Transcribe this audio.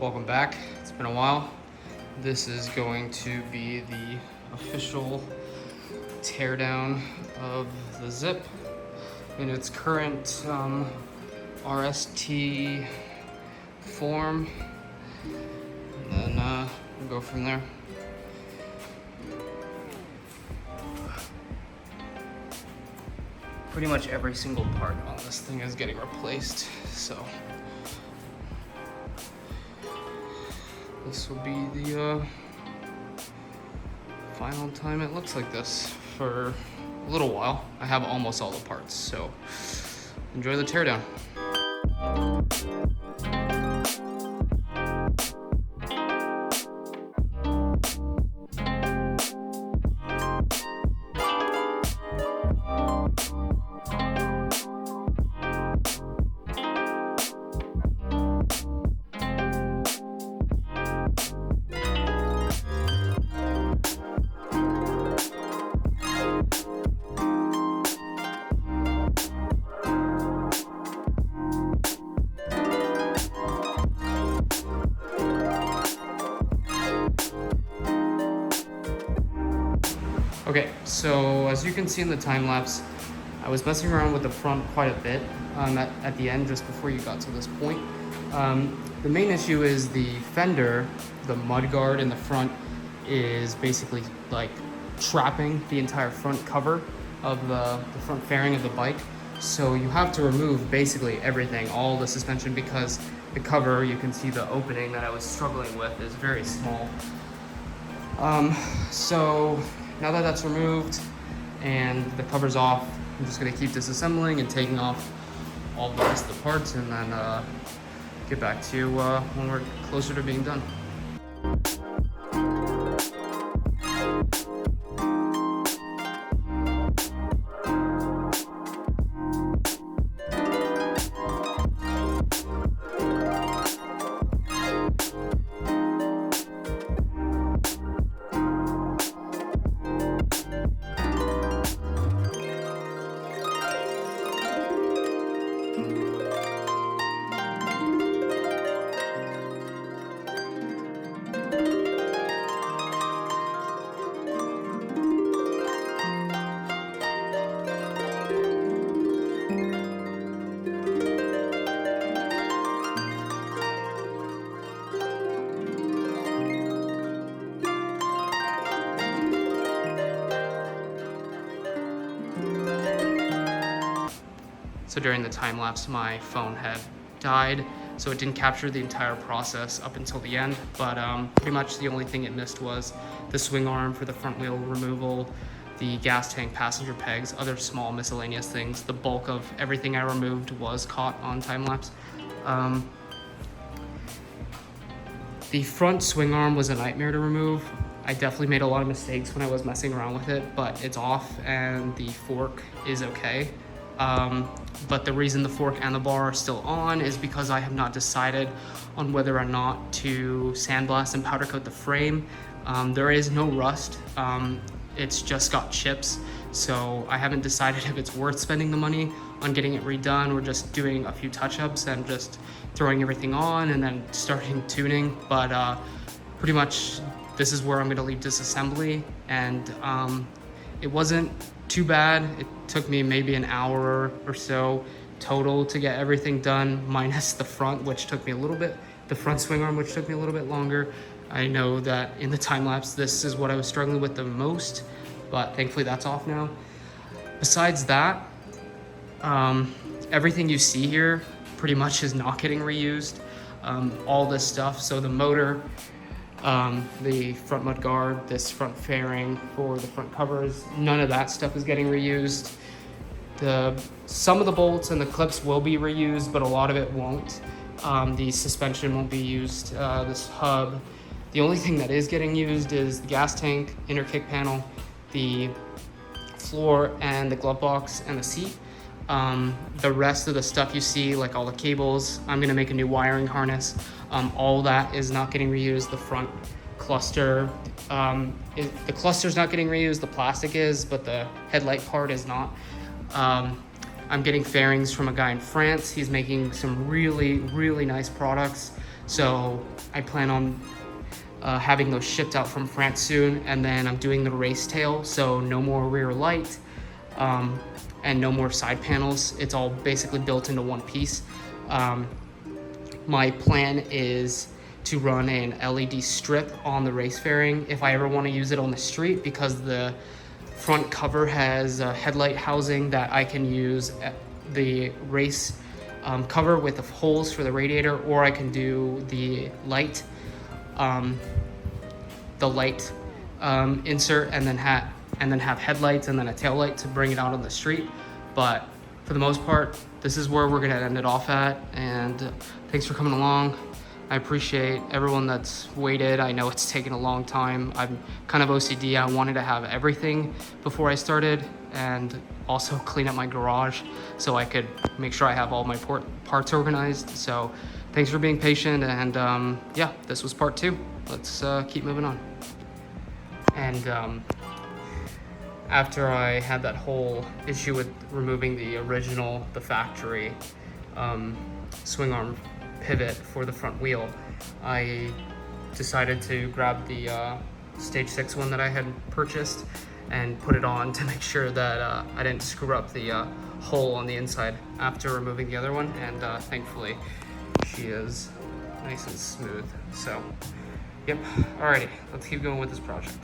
Welcome back. It's been a while. This is going to be the official teardown of the Zip in its current RST form, and then we'll go from there. Pretty much every single part on this thing is getting replaced, so this will be the final time it looks like this for a little while. I have almost all the parts, so enjoy the teardown. Okay, so as you can see in the time lapse, I was messing around with the front quite a bit at the end, just before you got to this point. The main issue is the fender, the mudguard in the front, is basically like trapping the entire front cover of the front fairing of the bike. So you have to remove basically everything, all the suspension, because the cover, you can see the opening that I was struggling with is very small. So now that that's removed and the cover's off, I'm just gonna keep disassembling and taking off all the rest of the parts, and then get back to you when we're closer to being done. So during the time lapse, my phone had died, so it didn't capture the entire process up until the end, but pretty much the only thing it missed was the swing arm for the front wheel removal, the gas tank passenger pegs, other small miscellaneous things. The bulk of everything I removed was caught on time lapse. The front swing arm was a nightmare to remove. I definitely made a lot of mistakes when I was messing around with it, but it's off and the fork is okay. But the reason the fork and the bar are still on is because I have not decided on whether or not to sandblast and powder coat the frame. There is no rust, it's just got chips. So I haven't decided if it's worth spending the money on getting it redone or just doing a few touch-ups and just throwing everything on and then starting tuning. But pretty much this is where I'm gonna leave disassembly, and it wasn't too bad. It took me maybe an hour or so total to get everything done, minus the front, which took me a little bit, the front swing arm, which took me a little bit longer. I know that in the time lapse, this is what I was struggling with the most, but thankfully that's off now. Besides that, everything you see here pretty much is not getting reused. All this stuff, so the motor, the front mud guard, this front fairing for the front covers, none of that stuff is getting reused. Some of the bolts and the clips will be reused, but a lot of it won't. The suspension won't be used, this hub. The only thing that is getting used is the gas tank, inner kick panel, the floor and the glove box and the seat. The rest of the stuff you see, like all the cables, I'm gonna make a new wiring harness. All that is not getting reused. The front cluster, the cluster's not getting reused, the plastic is, but the headlight part is not. I'm getting fairings from a guy in France. He's making some really, really nice products. So I plan on having those shipped out from France soon. And then I'm doing the race tail, so no more rear light and no more side panels. It's all basically built into one piece. My plan is to run an LED strip on the race fairing if I ever want to use it on the street, because the front cover has a headlight housing that I can use the race cover with the holes for the radiator, or I can do the light insert and then have headlights and then a tail light to bring it out on the street. But for the most part, this is where we're gonna end it off at. And thanks for coming along. I appreciate everyone that's waited. I know it's taken a long time. I'm kind of OCD. I wanted to have everything before I started, and also clean up my garage so I could make sure I have all my parts organized. So thanks for being patient, and yeah, this was part 2. Let's keep moving on. And after I had that whole issue with removing the factory swing arm pivot for the front wheel, I decided to grab the Stage 6 one that I had purchased and put it on to make sure that I didn't screw up the hole on the inside after removing the other one. And thankfully she is nice and smooth. So yep, alrighty, let's keep going with this project.